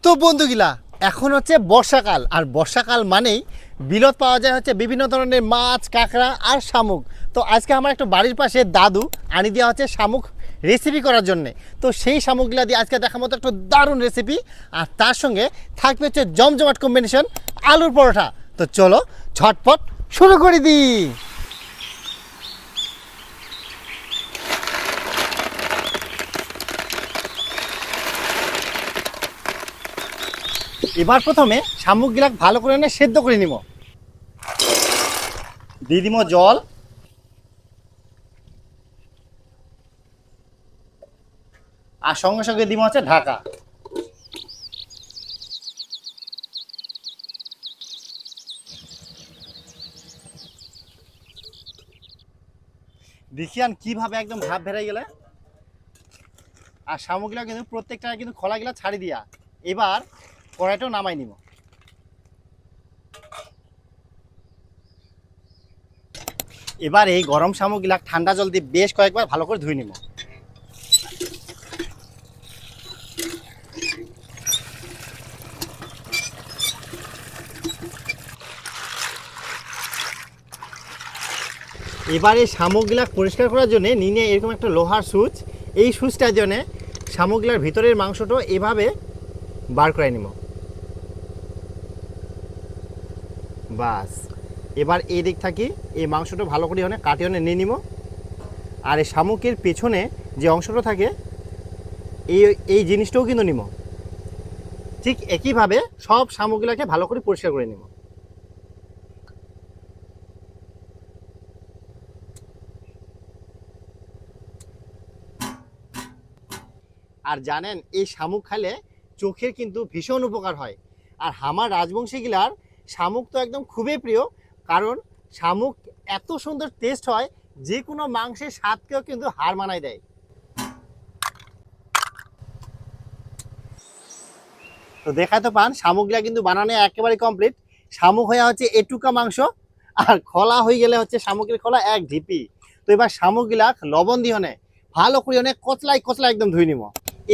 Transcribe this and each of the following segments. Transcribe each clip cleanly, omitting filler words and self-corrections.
তো বন্ধুগুলা এখন হচ্ছে বর্ষাকাল, আর বর্ষাকাল মানেই বিলত পাওয়া যায় হচ্ছে বিভিন্ন ধরনের মাছ, কাঁকড়া আর শামুক। তো আজকে আমার একটা বাড়ির পাশে দাদু আনি দেওয়া হচ্ছে শামুক রেসিপি করার জন্যে। তো সেই শামুকগুলা দিয়ে আজকে দেখার মতো একটা দারুণ রেসিপি, আর তার সঙ্গে থাকবে হচ্ছে জমজমাট কম্বিনেশন আলুর পরোটা। তো চলো ঝটপট শুরু করে দিই। এবার প্রথমে শামুকগুলা ভালো করে এনে সেদ্ধ করে নিব। দিয়ে দিব জল, আর সঙ্গে সঙ্গে দিব হচ্ছে ঢাকা। দেখিয়ান কিভাবে একদম ভাব বেড়ে গেলে। আর শামুকগুলা কিন্তু প্রত্যেকটা কিন্তু খোলাগুলা ছাড়ি দিয়া এবার কড়াইটাও নামাই নিব। এবার এই গরম শামুকগুলা ঠান্ডা জল দিয়ে বেশ কয়েকবার ভালো করে ধুয়ে নিব। এবার এই শামুকগুলা পরিষ্কার করার জন্য নিয়ে এরকম একটা লোহার সুচ, এই সুচটার জন্য শামুকগুলার ভিতরের মাংসটা এভাবে বার করে নিব। বাস, এবার এই দিক থাকি এই মাংসটা ভালো করে কাটিয়ে নিয়ে নিব। আর এই শামুকের পেছনে যে অংশটা থাকে এই এই জিনিসটাও কিন্তু নিব। ঠিক একইভাবে সব শামুকগুলাকে ভালো করে পরিষ্কার করে নিব। আর জানেন এই শামুক খাইলে চোখের কিন্তু ভীষণ উপকার হয়। আর আমার রাজবংশীগুলার শামুক তো একদম খুবই প্রিয়, কারণ শামুক এত সুন্দর টেস্ট হয় যে কোনো মাংসের স্বাদকেও কিন্তু হার মানায় দেয়। তো দেখা তো পান শামুকগুলা কিন্তু বানানো একেবারে কমপ্লিট। শামুক হয়ে হচ্ছে এটুকা মাংস, আর খোলা হয়ে গেলে হচ্ছে শামুকের খোলা এক ঢিপি। তো এবার শামুকগুলা লবণ দিয়ে ভালো করে কচলাই কচলাই একদম ধুই নিব।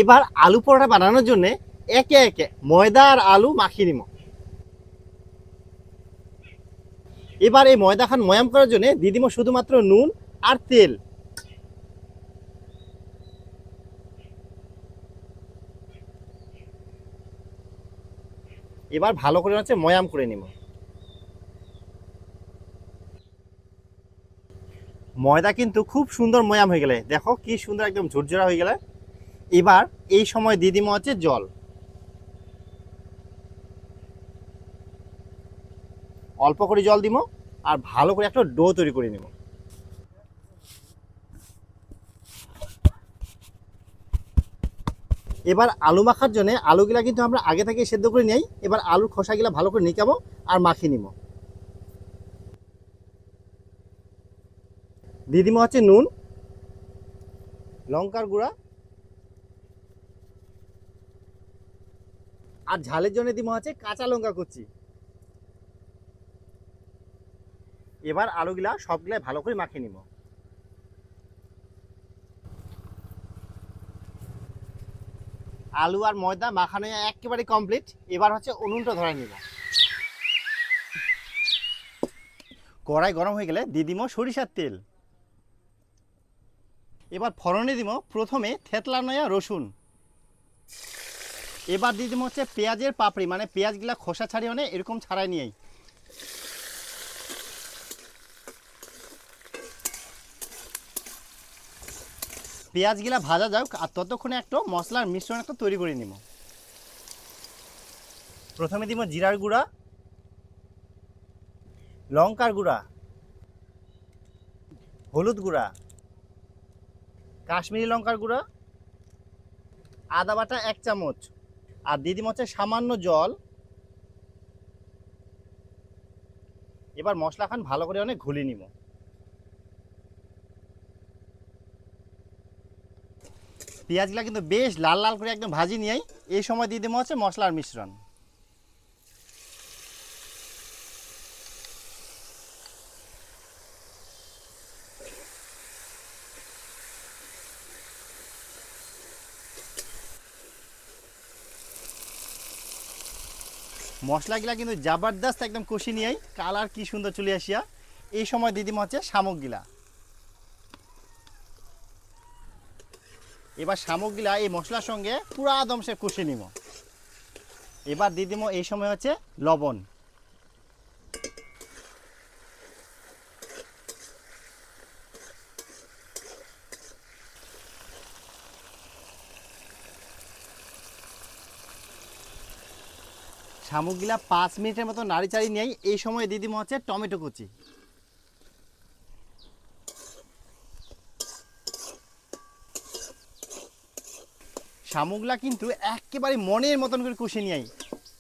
এবার আলু পরোটা বানানোর জন্য একে একে ময়দা আর আলু মাখিয়ে নিব। এবার এই ময়দা খান ময়াম করার জন্য দিয়ে দিব শুধুমাত্র নুন আর তেল। এবার ভালো করে হচ্ছে ময়াম করে নিব। ময়দা কিন্তু খুব সুন্দর ময়াম হয়ে গেলে দেখো কি সুন্দর একদম ঝুরঝুরা হয়ে গেলে। এবার এই সময় দিয়ে দিব হচ্ছে জল, অল্প করে জল দিব, আর ভালো করে একটা ডো তৈরি করে নিব। এবার আলু মাখার জন্য আলুগুলা কিন্তু আমরা আগে থেকে সেদ্ধ করে নিই। এবার আলুর খোসাগুলা ভালো করে নিকাবো আর মাখিয়ে নিব। দিয়ে দিব হচ্ছে নুন, লঙ্কার গুঁড়া, আর ঝালের জন্য দিব হচ্ছে কাঁচা লঙ্কা কুচি। এবার আলুগুলা সবগুলা ভালো করে মাখিয়ে নিব। আলু আর ময়দা মাখানো একেবারে কমপ্লিট। এবার হচ্ছে উনুনটা ধরাই নিব। কড়াই গরম হয়ে গেলে দিয়ে দিব সরিষার তেল। এবার ফোড়নে দিব প্রথমে থেতলা নয়া রসুন। এবার দিয়ে দিব হচ্ছে পেঁয়াজের পাপড়ি, মানে পেঁয়াজগুলা খোসা ছাড়িয়ে এরকম ছাড়াই নিয়েই। পেঁয়াজগুলা ভাজা যাক, আর ততক্ষণে একটা মশলার মিশ্রণ একটা তৈরি করে নিব। প্রথমে দিব জিরার গুঁড়া, লঙ্কার গুঁড়া, হলুদ গুঁড়া, কাশ্মীরি লঙ্কার গুঁড়া, আদা বাটা 1 চামচ, আর দিয়ে দিব হচ্ছে সামান্য জল। এবার মশলা খান ভালো করে ঘুলিয়ে নিব। পেঁয়াজগুলা কিন্তু বেশ লাল লাল করে একদম ভাজি নিয়েই এই সময় দিয়ে দেবো হচ্ছে মশলার মিশ্রণ। মশলাগুলা কিন্তু জবরদস্ত একদম কষি নিয়েই কালার কি সুন্দর চলে আসিয়া এই সময় দিদিম হচ্ছে শামুকগুলা। এবার শামুকগুলা এই মশলার সঙ্গে পুরা দমসে কষে নিব। এবার দিদিম এই সময় হচ্ছে লবণ। শামুকগুলা 5 মিনিটের মতো নাড়িচাড়ি নিয়েই এই সময় দিদিম হচ্ছে টমেটো কুচি। শামুকগুলা কিন্তু একেবারে মনের মতন করে কষে নিয়েই,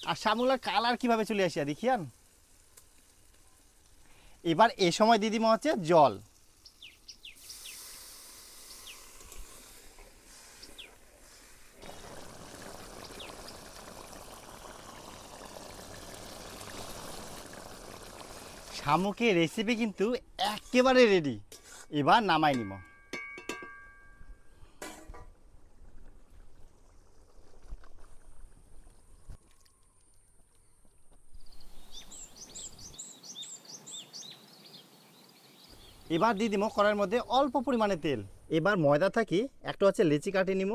আর শামুকগুলার কালার কিভাবে চলে আসিয়া দেখিয়ান। এবার এ সময় দিদিমা হচ্ছে জল। শামুকের রেসিপি কিন্তু একেবারে রেডি। এবার নামাই নিব। এবার দিয়ে দিব কড়াইয়ের মধ্যে অল্প পরিমাণে তেল। এবার ময়দা থাকি একটা হচ্ছে লেচি কাটে নিব,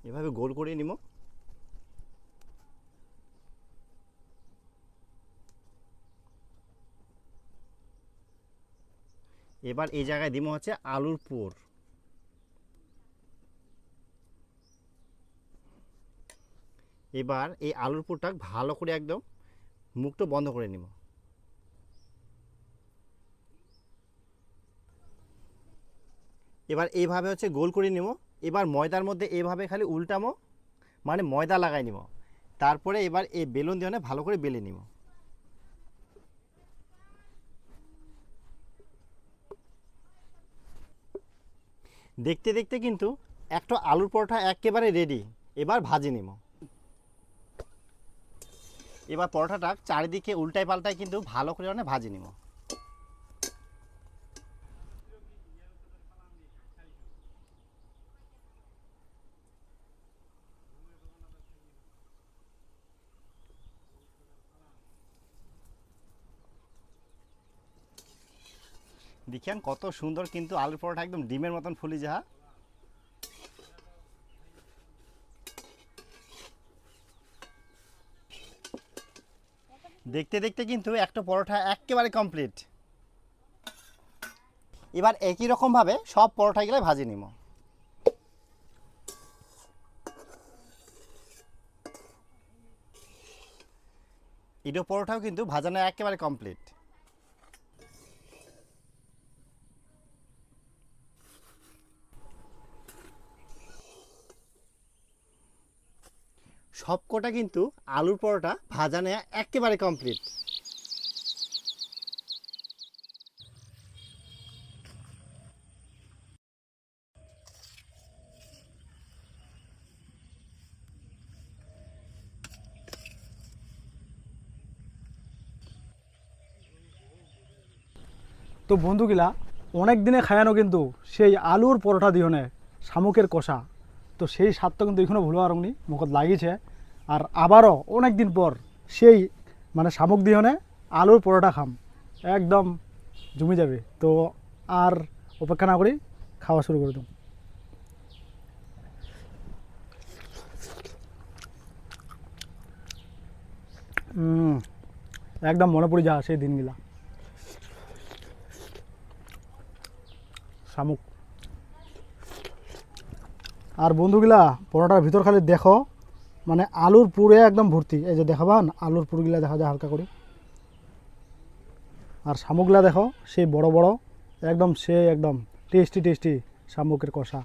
এভাবে গোল করে নিব। এবার এই জায়গায় দিব হচ্ছে আলুর পুর। এবার এই আলুর পুরটা ভালো করে একদম মুখটা বন্ধ করে নিব। এবার এইভাবে হচ্ছে গোল করে নিব। এবার ময়দার মধ্যে এইভাবে খালি উল্টামো, মানে ময়দা লাগাই নিব। তারপরে এবার এই বেলুন দিয়ে ভালো করে বেলে নিব। দেখতে দেখতে কিন্তু একটা আলুর পরোটা একেবারে রেডি। এবার ভাজি নিব। এবার পরোটাটা চারিদিকে উল্টায় পাল্টায় কিন্তু ভালো করে ভাজি নিব। দেখিয়ান কত সুন্দর কিন্তু আলুর পরোটা একদম ডিমের মতন ফুলি যাহা। দেখতে দেখতে কিন্তু একটা পরোটা একেবারে কমপ্লিট। এবার একই রকম ভাবে সব পরোটাগুলো ভাজি নিব। ইডো পরোটাও কিন্তু ভাজানো একেবারে কমপ্লিট। সবকটা কিন্তু আলুর পরোটা ভাজা নেওয়া একেবারে কমপ্লিট। তো বন্ধুগুলা অনেক দিনে খায়ানো কিন্তু সেই আলুর পরোটা দিহনে শামুকের কষা, তো সেই স্বাদটা কিন্তু এখনও ভুলো আরংনি মুখত লাগিছে। আর আবারও অনেক দিন পর সেই মানে শামুক দিহনে আলুর পরোটা খাম, একদম জমে যাবে। তো আর অপেক্ষা না করি খাওয়া শুরু করে দিম। একদম মনে পড়ে যা সেই দিনগুলা। শামুক আর বন্ধুগুলা পরোটার ভিতর খালি দেখো, মানে আলুর পুরে একদম ভর্তি। এই যে দেখাবান আলুর পুরগুলা দেখা যায় হালকা করে। আর শামুকগুলা দেখো সেই বড় বড়, একদম সে একদম টেস্টি টেস্টি শামুকের কষা।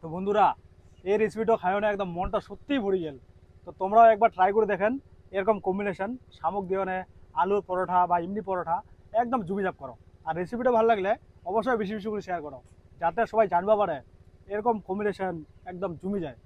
তো বন্ধুরা এই রেসিপিটা খাওয়ানো একদম মনটা সত্যিই ভরে গেল। তো তোমরাও একবার ট্রাই করে দেখেন এরকম কম্বিনেশন শামুক দিয়ে আলুর পরোটা বা এমনি পরোটা, একদম জুবিজাপ করো। আর রেসিপিটা ভালো লাগলে অবশ্যই বেশি বেশি করে শেয়ার করো, যাতে সবাই জানবা পারে এরকম কম্বিনেশন একদম জমে যায়।